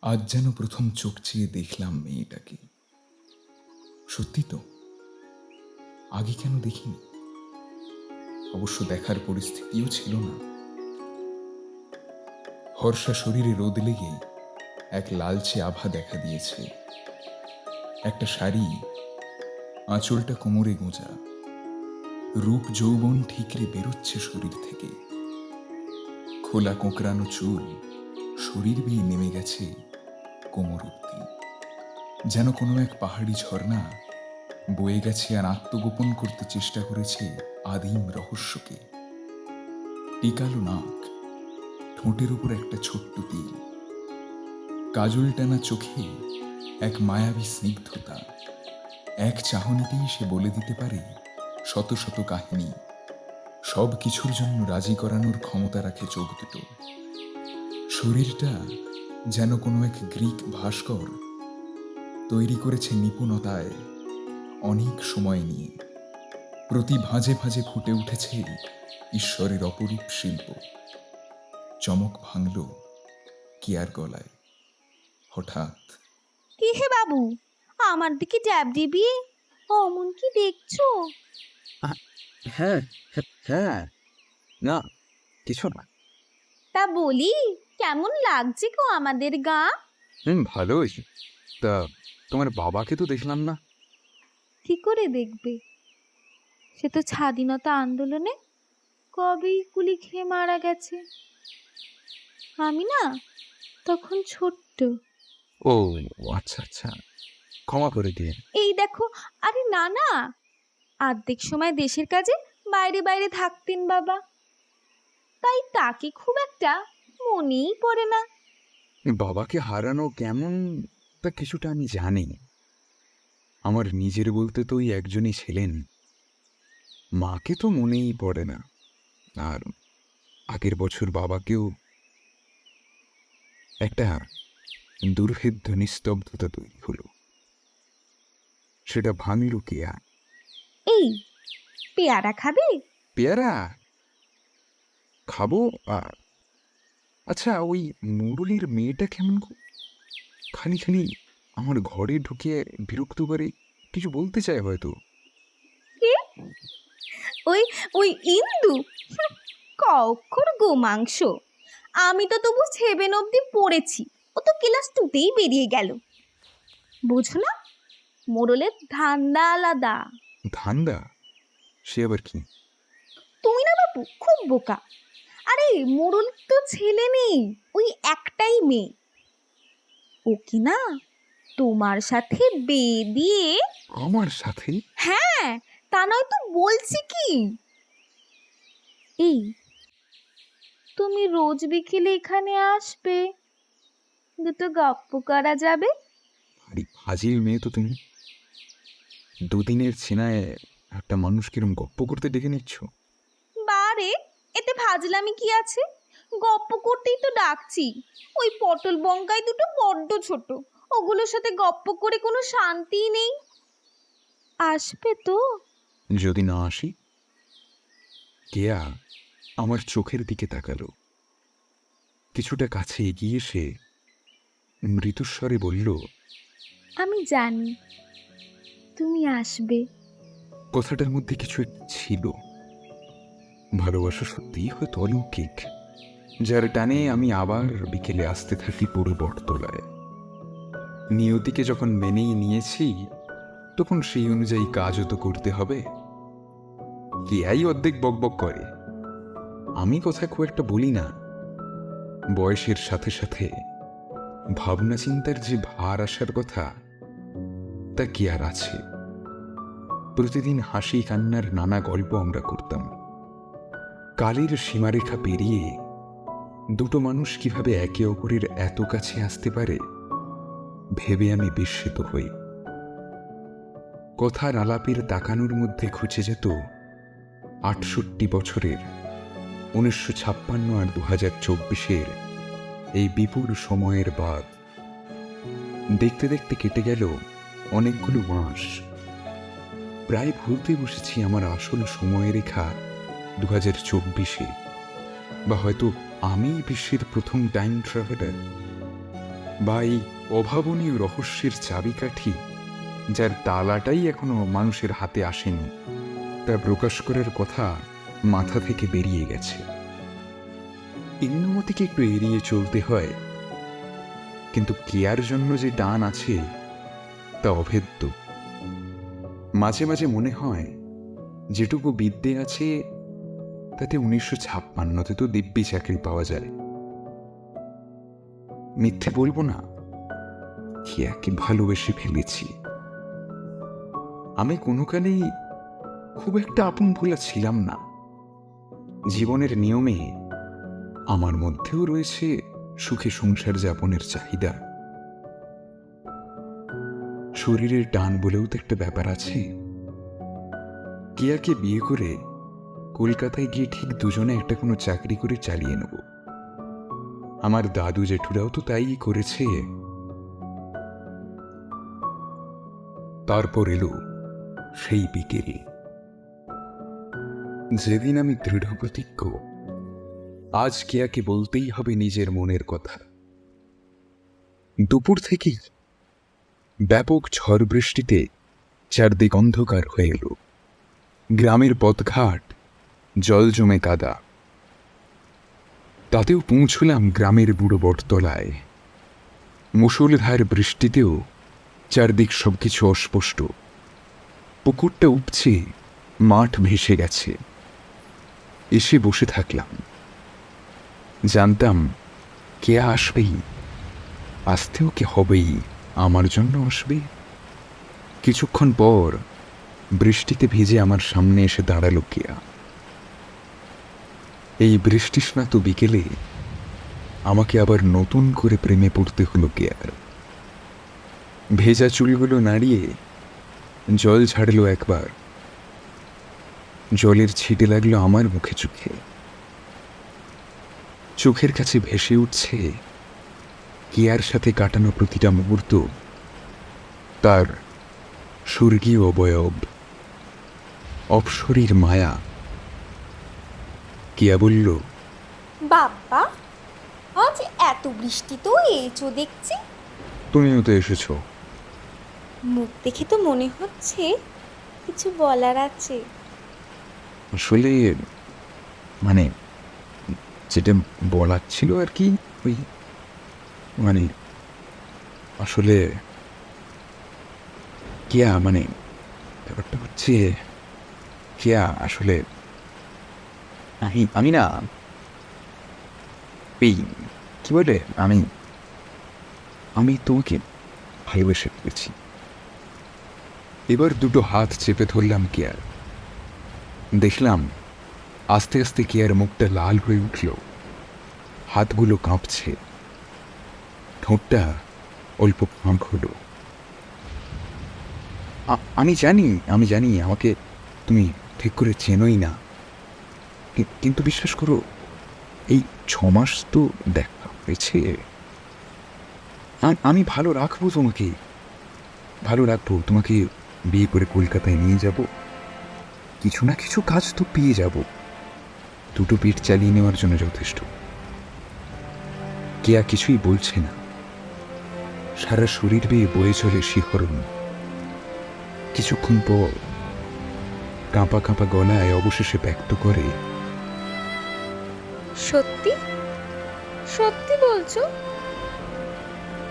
আজ যেন প্রথম চোখ চেয়ে দেখলাম মেয়েটাকে। সত্যি তো, আগে কেন দেখিনি? অবশ্য দেখার পরিস্থিতিও ছিল না। হর্ষা শরীরে রোদ লেগে এক লালচে আভা দেখা দিয়েছে। একটা শাড়ি, আঁচলটা কোমরে গোঁজা, রূপ যৌবন ঠিকরে বেরোচ্ছে শরীর থেকে। খোলা কোঁকড়ানো চুল শরীর বেয়ে নেমে গেছে কোমর অব্দি। যেন কোনো এক পাহাড়ি ঝর্ণা বয়ে গেছে আর আত্মগোপন করতে চেষ্টা করেছে আদিম রহস্যকে। টিকালো নাক, ঠোঁটের উপর একটা ছোট্ট তিল, কাজল টানা চোখে এক মায়াবী স্নিগ্ধতা। এক চাহনিতেই সে বলে দিতে পারে শত শত কাহিনী। সব কিছুর জন্য রাজি করানোর ক্ষমতা রাখে চোখ দুটো। শরীরটা যেন কোনো এক গ্রিক ভাস্কর তৈরি করেছে নিপুণতায়, অনেক সময় নিয়ে। প্রতি ভাঁজে ভাঁজে ফুটে উঠেছে ঈশ্বরের অপরূপ শিল্প। চমক ভাঙল কেয়ার গলায়। হঠাৎ, কি হে বাবু, আমার দিকে ড্যাব ডিবিয়ে অমন কি দেখছো? হ্যাঁ হ্যাঁ, না কিছু না। তা বলি, কেমন লাগছে গো আমাদের গা? ভালোই। তা তোমার বাবাকে তো দেখলাম না। কি করে দেখবে? সে তো স্বাধীনতা আন্দোলনে কবেই গুলি খেয়ে মারা গেছে। আমি না তখন ছোট্ট। ও আচ্ছা আচ্ছা, ক্ষমা করে দিয়ে। এই দেখো, আরে না না, অর্ধেক সময় দেশের কাজে বাইরে বাইরে থাকতেন বাবা, তাই তাকে খুব একটা মনেই পড়ে না। বাবাকে হারানো কেমন তা কিছুটা আমি জানি। আমার নিজের বলতে তো ওই একজনই ছিলেন। মাকে তো মনেই পড়ে না। আর আগের বছর বাবাকেও একটা দুর্ভেদ্য নিস্তব্ধতা তৈরি হলো। সেটা ভাঙল কেয়া। এই পেয়ারা খাবে? পেয়ারা খাবো। আচ্ছা, ওই মুরুলির মেয়েটা কেমন গো? খালি খালি আমার ঘরে ঢুকে বিরক্ত করে কিছু বলতে চায় হয়তো। কে? ওই ওই ইন্দু? ক অক্ষর গোমাংস। আমি তো তবু 7 অবধি পড়েছি, ও তো ক্লাস 2তেই বেরিয়ে গেল। বুঝো না, মোড়লের ধান্দা আলাদা। ধান্দা? সে আবার কি? তুমি না বাপু খুব বোকা। আরে মোড়ল তো ছেলে নেই, ওই একটাই মেয়ে। ও কি না তোমার সাথে বিয়ে দিয়ে। আমার সাথে? হ্যাঁ, তা নয় তো বলছি কি। এই তুমি রোজ বিকেলে এখানে আসবে, দুটো গপ্প করা যাবে? আরে ফাজিল মেয়ে তো তুমি, দুদিনের ছেনায় একটা মানুষ কিরম গপ্প করতে ডেকে নিচ্ছ? বারে, এতে ফাজলামি কি আছে? গপ্প করতেই তো ডাকছি। ওই পটল বঙ্কাই দুটো বড্ড ছোট, ওগুলোর সাথে গপ্প করে কোনো শান্তিই নেই। আসবে তো? যদি না আসি? কেয়া আমার চোখের দিকে তাকালো, কিছুটা কাছে এগিয়ে এসে মৃদুস্বরে বলল, আমি জানি তুমি আসবে। কথাটার মধ্যে কিছু একটা ছিল। ভালোবাসা সত্যিই হয়তো অলৌকিক, যার টানে আমি আবার বিকেলে আসতে থাকি পুরো বটতলায়। নিয়তিকে যখন মেনেই নিয়েছি, তখন সেই অনুযায়ী কাজও তো করতে হবে। কেয়াই অর্ধেক বকবক করে, আমি কথা খুব একটা বলি না। বয়সের সাথে সাথে ভাবনা চিন্তার যে ভার আসার কথা, তা কি আর আছে? প্রতিদিন হাসি কান্নার নানা গল্প আমরা করতাম। কালের সীমারেখা পেরিয়ে দুটো মানুষ কিভাবে একে অপরের এত কাছে আসতে পারে ভেবে আমি বিস্মিত হই। কথার আলাপের তাকানোর মধ্যে খুঁজে যেত ৬৮ বছরের ১৯৫৬ আর ২০২৪ এই বিপুল সময়ের বাদ। দেখতে দেখতে কেটে গেল অনেকগুলো মাস। প্রায় ভুলতে বসেছি আমার আসল সময়রেখা ২০২৪, বা হয়তো আমি বিশ্বের প্রথম টাইম ট্রাভেলার, বা এই অভাবনীয় রহস্যের চাবিকাঠি যার তালাটাই এখনো মানুষের হাতে আসেনি, তা প্রকাশ করার কথা মাথা থেকে বেরিয়ে গেছে। ইন্নুমতিকে একটু এড়িয়ে চলতে হয়, কিন্তু কেয়ার জন্য যে টান আছে তা অভেদ্য। মাঝে মাঝে মনে হয় যেটুকু বিদ্যে আছে তাতে ১৯৫৬-তে তো দিব্যি চাকরি পাওয়া যায়। মিথ্যে বলবো না, কেয়াকে ভালোবেসে ফেলেছি। আমি কোনো কালেই খুব একটা আপন ভোলা ছিলাম না। জীবনের নিয়মে আমার মধ্যেও রয়েছে সুখে সংসার যাপনের চাহিদা। শরীরের টান বলেও তো একটা ব্যাপার আছে। কেয়াকে বিয়ে করে কলকাতায় গিয়ে ঠিক দুজনে একটা কোনো চাকরি করে চালিয়ে নেব। আমার দাদু জেঠুরাও তো তাই করেছে। তারপর এলো সেই বিকেল, যেদিন আমি দৃঢ় প্রতিজ্ঞ, আজ কেয়াকে বলতেই হবে নিজের মনের কথা। দুপুর থেকেই ব্যাপক ঝড় বৃষ্টিতে চারদিক অন্ধকার হয়ে এলো। গ্রামের পথঘাট জল জমে কাদা। তাতেও পৌঁছলাম গ্রামের বুড়ো বটতলায়। মুষলধার বৃষ্টিতেও চারদিক সবকিছু অস্পষ্ট। পুকুরটা উপচে মাঠ ভেসে গেছে। এসে বসে থাকলাম। জানতাম কেয়া আসবেই, আসতেও কে হবেই, আমার জন্য আসবে। কিছুক্ষণ পর বৃষ্টিতে ভিজে আমার সামনে এসে দাঁড়ালো কেয়া। এই বৃষ্টিস্নাত বিকেলে আমাকে আবার নতুন করে প্রেমে পড়তে হলো কেয়ার। ভেজা চুলগুলো নাড়িয়ে জল ঝাড়লো একবার। জলের ছিটে লাগলো আমার মুখে চোখে। চোখের কাছে ভেসে উঠছে কেয়ার সাথে কাটানো প্রতিটা মুহূর্ত, তার স্বর্গীয় অবয়ব, অপসরীর মায়া। কেয়া বলল, বাবা, আজ এত বৃষ্টি তো এসো দেখছি। তুমিও তো এসেছ। মুখ দেখে তো মনে হচ্ছে কিছু বলার আছে। আসলে মানে যেটা বলার ছিল আর কি, ওই মানে আসলে কেয়া, মানে ব্যাপারটা হচ্ছে কেয়া, আসলে আমি না, এই কি বলে, আমি তোমাকে ভালোবেসে ফেলেছি। এবার দুটো হাত চেপে ধরলাম কেয়ার। দেখলাম আস্তে আস্তে কেয়ার মুখটা লাল হয়ে উঠল, হাতগুলো কাঁপছে। ঠোঁটটা অল্প ফাঁক হলো। আমি জানি আমাকে তুমি ঠিক করে চেনোই না, কিন্তু বিশ্বাস করো, এই 6 মাস তো দেখা হয়েছে। আমি ভালো রাখবো তোমাকে বিয়ে করে কলকাতায় নিয়ে যাব। কিছু না কিছু কাজ তো পেয়ে যাব, দুটো পেট চালিয়ে নেওয়ার জন্য যথেষ্ট। কেয়া কিছুই বলছে না, সারা শরীর বেয়ে বয়ে চলে শিহরণ। কিছুক্ষণ পর কাঁপা কাঁপা গলায় অবশেষে ব্যক্ত করে, সত্যি সত্যি বলছো?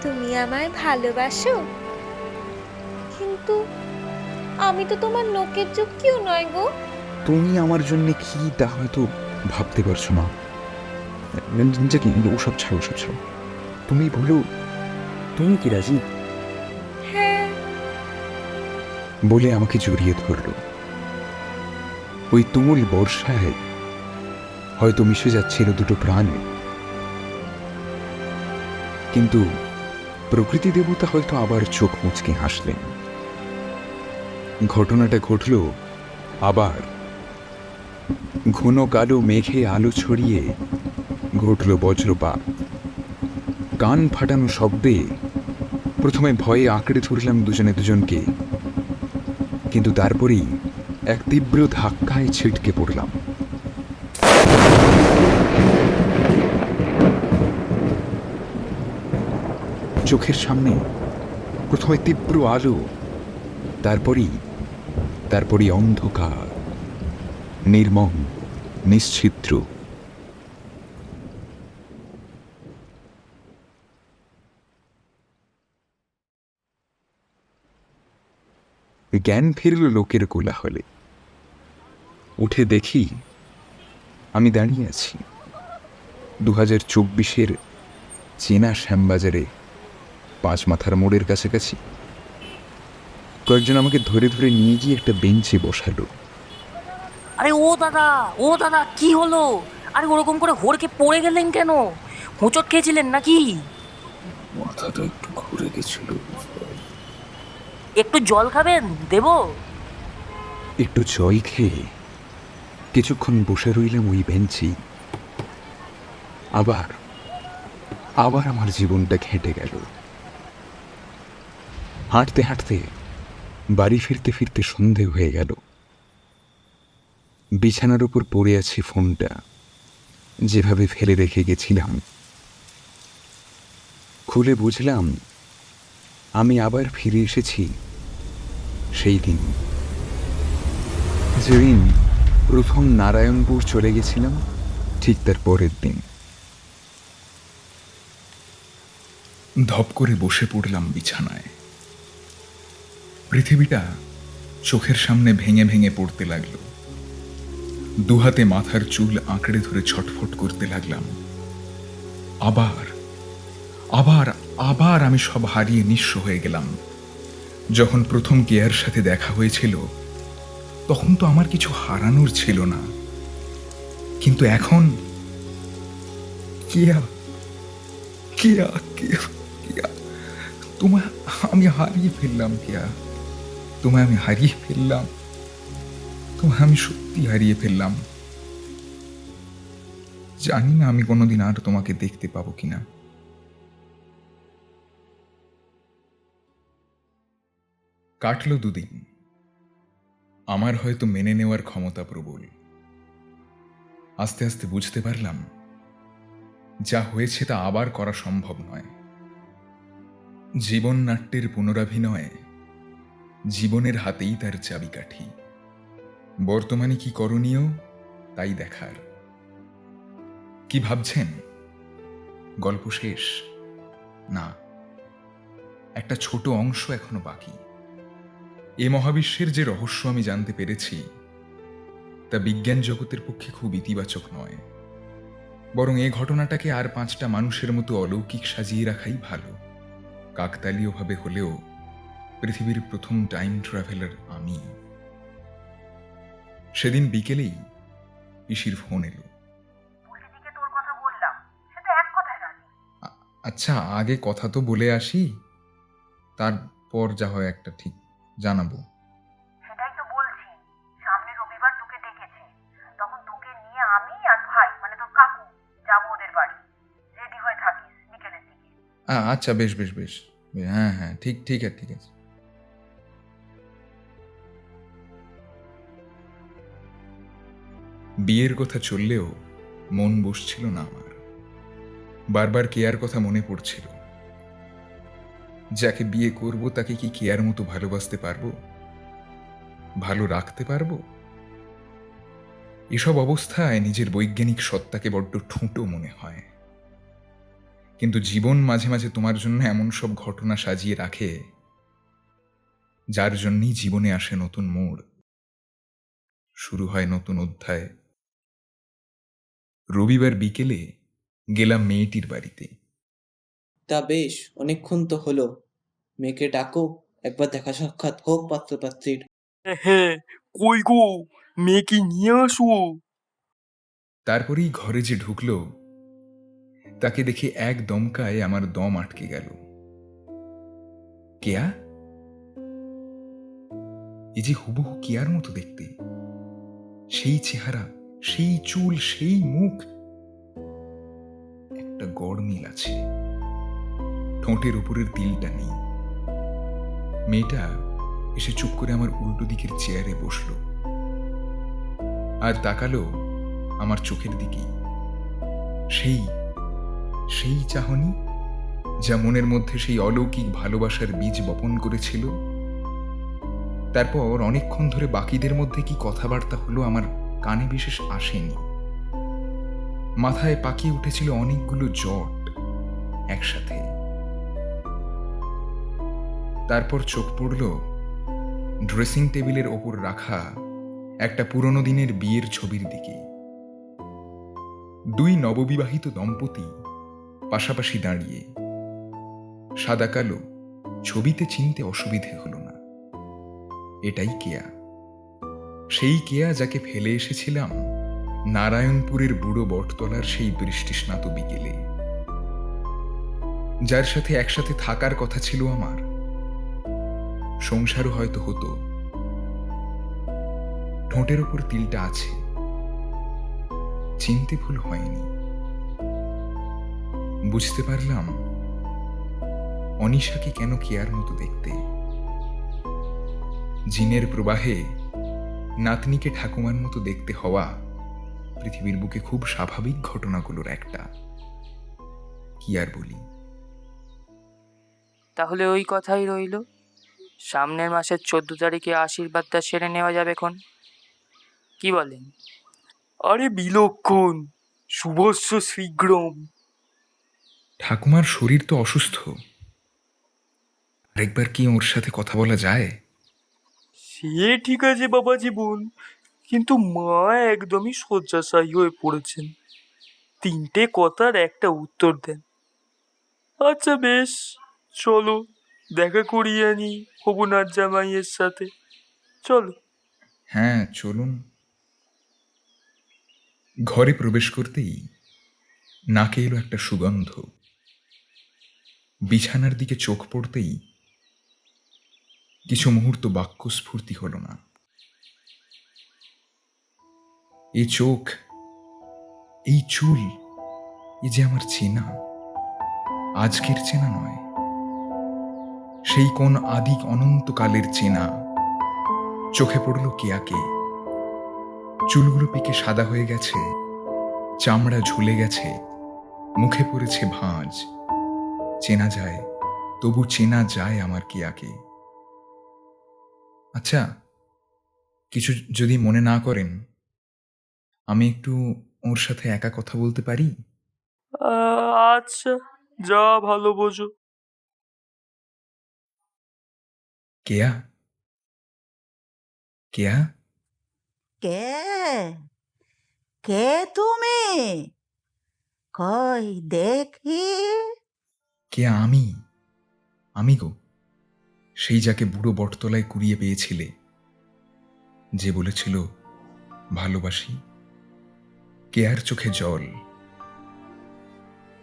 তুমি আমায় ভালোবাসো? কিন্তু আমি তো তোমার লোকের চুক্তিও নয় গো। তুমি আমার জন্য কি তা হয়তো ভাবতে পারছো না। ওসব ছাড়ো, তুমি বলো, তুমি কি রাজি? হ্যাঁ। বলে আমাকে জড়িয়ে ধরল। ওই তুমুল বর্ষায় হয়তো মিশে যাচ্ছিল দুটো প্রাণ, কিন্তু প্রকৃতি দেবতা হয়তো আবার চোখ মুচকে হাসলেন। ঘটনাটা ঘটল আবার ঘন কালো মেঘে আলো ছড়িয়ে ঘটল বজ্রপাত। কান ফাটানো শব্দে প্রথমে ভয়ে আঁকড়ে ধরলাম দুজনকে, কিন্তু তারপরেই এক তীব্র ধাক্কায় ছিটকে পড়লাম। চোখের সামনে প্রথমে তীব্র আলো, তারপরই অন্ধকার, নির্মম, নিশ্চিদ্র। জ্ঞান ফিরল লোকের কোলাহলে। উঠে দেখি আমি দাঁড়িয়ে আছি 2024-এর চেনা শ্যামবাজারে 5 মাথার মোড়ের কাছাকাছি। কয়েকজন আমাকে ধরে ধরে নিয়ে গিয়ে একটা বেঞ্চে বসালো। আরে ও দাদা কি হলো? আরে ওরকম করে হড়কে পড়ে গেলেন কেন? হোঁচট খেয়েছিলেন নাকি? মাথাটা একটু ঘুরে গেছিল। একটু জল খাবেন? দেবো? একটু জল খেয়ে কিছুক্ষণ বসে রইলাম ওই বেঞ্চেই। আবার আমার জীবনটা ঘেঁটে গেল। হাঁটতে হাঁটতে বাড়ি ফিরতে সন্ধে হয়ে গেল। বিছানার উপর পড়ে আছে ফোনটা, যেভাবে ফেলে রেখে গেছিলাম। খুলে বুঝলাম আমি আবার ফিরে এসেছি সেই দিন, যেদিন প্রথম নারায়ণপুর চলে গেছিলাম, ঠিক তার পরের দিন। ধপ করে বসে পড়লাম বিছানায়। পৃথিবীটা চোখের সামনে ভেঙে ভেঙে পড়তে লাগলো। দুহাতে মাথার চুল আঁকড়ে ধরে ছটফট করতে লাগলাম। আবার আমি সব হারিয়ে নিঃস্ব হয়ে গেলাম। যখন প্রথম কেয়ার সাথে দেখা হয়েছিল, তখন তো আমার কিছু হারানোর ছিল না, কিন্তু এখন কেয়া তোমায় আমি হারিয়ে ফেললাম। কেয়া, তোমায় আমি হারিয়ে ফেললাম। তোমায় আমি সত্যি হারিয়ে ফেললাম। জানি না আমি কোনোদিন আর তোমাকে দেখতে পাবো কিনা। কাটলো 2 দিন। আমার হয়তো মেনে নেওয়ার ক্ষমতা প্রবল। আস্তে আস্তে বুঝতে পারলাম, যা হয়েছে তা আবার করা সম্ভব নয়। জীবন নাট্যের পুনরাভিনয় জীবনের হাতেই তার চাবিকাঠি। বর্তমানে কি করণীয় তাই দেখার। কি ভাবছেন? গল্প শেষ? না, একটা ছোট অংশ এখনো বাকি। এ মহাবিশ্বের যে রহস্য আমি জানতে পেরেছি, তা বিজ্ঞান জগতের পক্ষে খুব ইতিবাচক নয়। বরং এ ঘটনাটাকে আর 5টা মানুষের মতো অলৌকিক সাজিয়ে রাখাই ভালো। কাকতালীয়ভাবে হলেও পৃথিবীর প্রথম টাইম ট্রাভেলার আমি। সেদিন বিকেলেই পিসির ফোন এলো। বুলটিদিকে তোর কথা বললাম, সে তো এক কথায় রাজি। আচ্ছা, আগে কথা তো বলে আসি, তারপর যা হয় একটা ঠিক জানাবো। সেটাই তো বলছি, সামনের রবিবার তোকে ডেকেছে, তখন তোকে নিয়ে আমি আর ভাই মানে তোর কাকু যাবো ওদের বাড়ি। রেডি হয়ে থাকিস বিকেলের দিকে। আচ্ছা, বেশ বেশ বেশ, হ্যাঁ হ্যাঁ, ঠিক ঠিক আছে, ঠিক আছে। বিয়ের কথা চললেও মন বসছিল না আমার। বারবার কেয়ার কথা মনে পড়ছিল। যাকে বিয়ে করব তাকে কি কেয়ার মতো ভালোবাসতে পারবো, ভালো রাখতে পারবো? এসব অবস্থায় নিজের বৈজ্ঞানিক সত্তাকে বড্ড ঠুঁটো মনে হয়। কিন্তু জীবন মাঝে মাঝে তোমার জন্য এমন সব ঘটনা সাজিয়ে রাখে, যার জন্যই জীবনে আসে নতুন মোড়, শুরু হয় নতুন অধ্যায়। রবিবার বিকেলে গেলাম মেয়েটির বাড়িতে। তা বেশ, অনেকক্ষণ তো হলো, মেয়েকে ডাকো, একবার দেখা সাক্ষাৎ হোক পাত্রপাত্রীর। হ্যাঁ, কই গো, মেয়েকে নিয়ে আসো। তারপরেই ঘরে যে ঢুকলো, তাকে দেখে এক দমকায় আমার দম আটকে গেল। কেয়া? এই যে হুবহু কেয়ার মতো দেখতে, সেই চেহারা, সেই চুল, সেই মুখ। একটা গড়মিল আছে, ঠোঁটের উপরের তিলটা নেই। মেয়েটা এসে চুপ করে আমার উল্টো দিকের চেয়ারে বসলো আর তাকালো আমার চোখের দিকেই। সেই সেই চাহনি যা মনের মধ্যে সেই অলৌকিক ভালোবাসার বীজ বপন করেছিল। তারপর অনেকক্ষণ ধরে বাকিদের মধ্যে কি কথাবার্তা হলো আমার কানে বিশেষ আসেনি। মাথায় পাকিয়ে উঠেছিল অনেকগুলো জট একসাথে। তারপর চোখ পড়ল ড্রেসিং টেবিলের ওপর রাখা একটা পুরনো দিনের বিয়ের ছবির দিকে। দুই নববিবাহিত দম্পতি পাশাপাশি দাঁড়িয়ে, সাদা কালো, ছবিতে চিনতে অসুবিধে হলো না। এটাই কেয়া, সেই কেয়া যাকে ফেলে এসেছিলাম নারায়ণপুরের বুড়ো বটতলার সেই বৃষ্টিস্নাত বিকেলে, যার সাথে একসাথে থাকার কথা ছিল আমার, সংসারও হয়তো হতো। ঠোঁটের ওপর তিলটা আছে, চিনতে ভুল হয়নি। বুঝতে পারলাম অনিশাকে কেন কেয়ার মতো দেখতে। জিনের প্রবাহে নাতনিকে ঠাকুমার মতো দেখতে হওয়া পৃথিবীর বুকে খুব স্বাভাবিক ঘটনাগুলোর একটা, কি আর বলি। তাহলে ওই কথাই রইল, সামনের মাসের 14 তারিখে আশীর্বাদটা সেরে নেওয়া যাবে এখন, কি বলেন? আরে বিলক্ষণ, শুভস্য শীঘ্রম। ঠাকুমার শরীর তো অসুস্থ, আরেকবার কি ওর সাথে কথা বলা যায়? সে ঠিক আছে বাবা জীবন, কিন্তু মা একদমই শয্যাশায়ী হয়ে পড়েছেন। 3টে কথার একটা উত্তর দেন। আচ্ছা বেশ, চলো দেখা করিয়ে আনি হবুনার জামাইয়ের সাথে, চলো। হ্যাঁ, চলুন। ঘরে প্রবেশ করতেই নাকে এলো একটা সুগন্ধ। বিছানার দিকে চোখ পড়তেই কিছু মুহূর্ত বাক্য স্ফূর্তি হলো না। এই চোখ, এই চুল, এ যে আমার চেনা, আজকের চেনা নয়, সেই কোন আদি অনন্তকালের চেনা। চোখে পড়ল কেয়াকে, চুলগুলো পেকে সাদা হয়ে গেছে, চামড়া ঝুলে গেছে, মুখে পড়েছে ভাঁজ। চেনা যায়, তবু চেনা যায় আমার কেয়াকে। আচ্ছা, কিছু যদি মনে না করেন, আমি একটু ওর সাথে একা কথা বলতে পারি? আচ্ছা, যা ভালো বোঝো। কেয়া, কেয়া, কে কে তুমি? কই দেখি। কেয়া, আমি গো, সেই যাকে বুড়ো বটতলায় কুড়িয়ে পেয়েছিলে, যে বলেছিল ভালোবাসি। কেয়ার চোখে জল।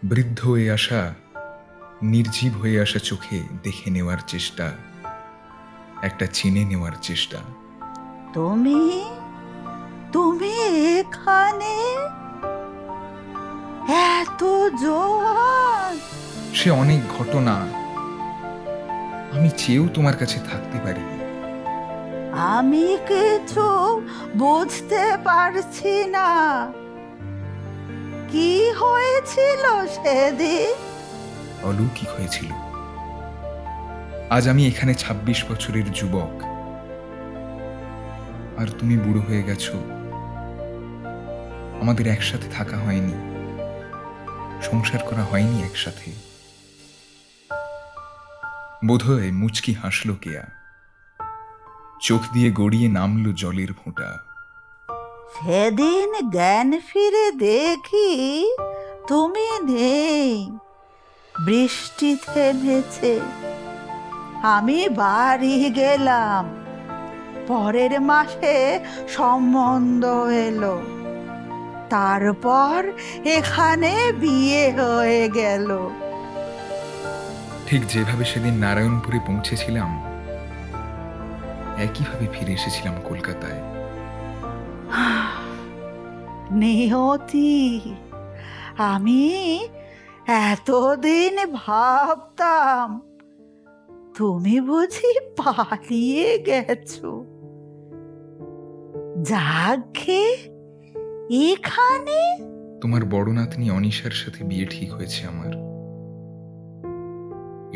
বৃদ্ধ হয়ে আসা নির্জীব হয়ে আসা চোখে দেখে নেওয়ার চেষ্টা, একটা চিনে নেওয়ার চেষ্টা। তুমি তুমি এখানে এত জোয়ান! সে অনেক ঘটনা, আমি চেয়েও তোমার কাছে থাকতে পারি। আমি কিছু বুঝতে পারছি না। কি হয়েছিল সেদিন? অলৌকিক হয়েছিল। আজ আমি এখানে ২৬ বছরের যুবক, আর তুমি বুড়ো হয়ে গেছো। আমাদের একসাথে থাকা হয়নি, সংসার করা হয়নি একসাথে। বোধহয় মুচকি হাসল কেয়া, চোখ দিয়ে গড়িয়ে নামলো জলের ফোঁটা। সেদিন জ্ঞান ফিরে দেখি তুমি নেই। বৃষ্টি থেমেছে, আমি বাড়ি গেলাম। পরের মাসে সম্বন্ধ এলো, তারপর এখানে বিয়ে হয়ে গেল। ঠিক যেভাবে সেদিন নারায়ণপুরে পৌঁছেছিলাম, একইভাবে ফিরে এসেছিলাম কলকাতায়। নিয়তি, আমি এতদিন ভাবতাম তুমি বুঝি পালিয়ে গেছো। যাকে এখানে তোমার বড় নাতনি অনিশার সাথে বিয়ে ঠিক হয়েছে আমার।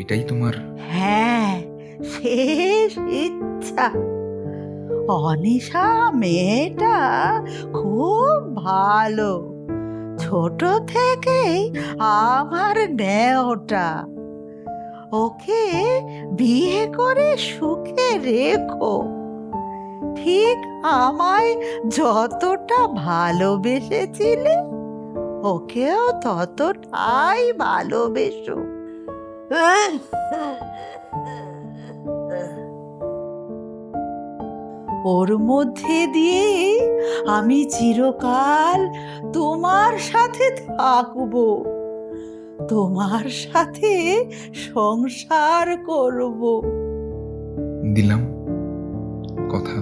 এটাই তোমার? হ্যাঁ, শেষ ইচ্ছা। অনিশা মেয়েটা খুব ভালো, ছোট থেকেই আমার নেওটা। ওকে বিয়ে করে সুখে রেখো। ঠিক আমায় যতটা ভালোবেসেছিলে, ওকেও ততটাই ভালোবেসো। ওর মধ্যে দিয়ে আমি চিরকাল তোমার সাথে থাকবো, তোমার সাথে সংসার করব। দিলাম কথা।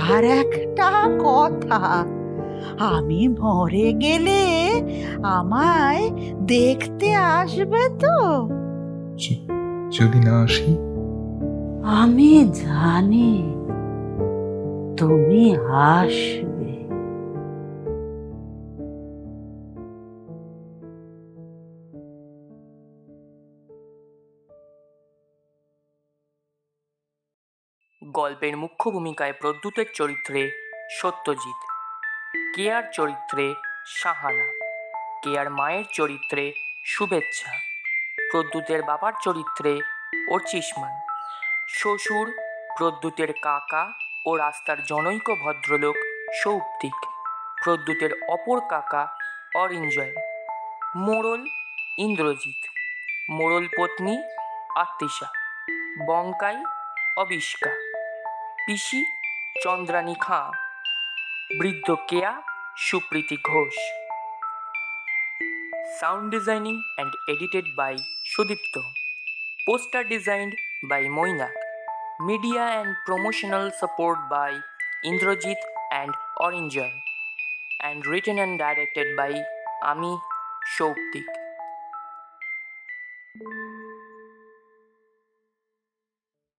আর একটা কথা, আমি মরে গেলে আমায় দেখতে আসবে তো? যদি না আসি? আমি জানি তুমি আসবে। গল্পের মুখ্য ভূমিকায় প্রদ্যুতের চরিত্রে সত্যজিৎ, কেয়ার চরিত্রে সাহানা, কেয়ার মায়ের চরিত্রে শুভেচ্ছা, প্রদ্যুতের বাবার চরিত্রে অর্চিষ্মান, শ্বশুর প্রদ্যুতের কাকা ও রাস্তার জনৈক ভদ্রলোক সৌপ্তিক, প্রদ্যুতের অপর কাকা অরিঞ্জয়, মোড়ল ইন্দ্রজিৎ, মোড়ল পত্নী আত্মিশা, বঙ্কাই অবিষ্কা, পিসি চন্দ্রানী খাঁ, বৃদ্ধ কেয়া Supriti Ghosh. Sound designing and edited by Sudipto. Poster designed by Moinak. Media and promotional support by Indrajit and Orinjoy. And written and directed by Ami Shoptik.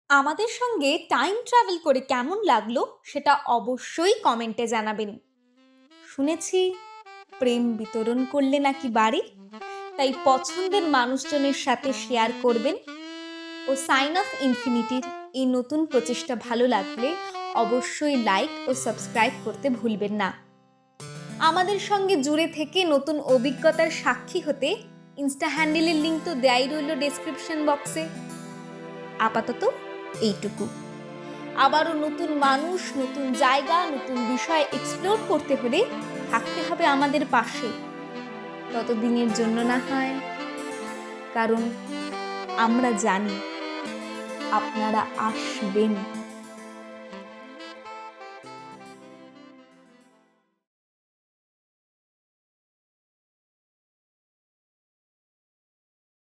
আমাদের সঙ্গে টাইম ট্রাভেল করে কেমন লাগলো সেটা অবশ্যই কমেন্টে জানাবেন। শুনেছি প্রেম বিতরণ করলে নাকি বাড়ে, তাই পছন্দের মানুষজনের সাথে শেয়ার করবেন। ও সাইন অফ ইনফিনিটির এই নতুন প্রচেষ্টা ভালো লাগলে অবশ্যই লাইক ও সাবস্ক্রাইব করতে ভুলবেন না। আমাদের সঙ্গে জুড়ে থেকে নতুন অভিজ্ঞতার সাক্ষী হতে ইনস্টা হ্যান্ডেলের লিঙ্ক তো দেয়াই রইল ডেসক্রিপশন বক্সে। আপাতত এইটুকু। আবারও নতুন মানুষ, নতুন জায়গা, নতুন বিষয় এক্সপ্লোর করতে হলে থাকতে হবে আমাদের পাশে। ততদিনের জন্য না হয়, কারণ আমরা জানি আপনারা আসবেন।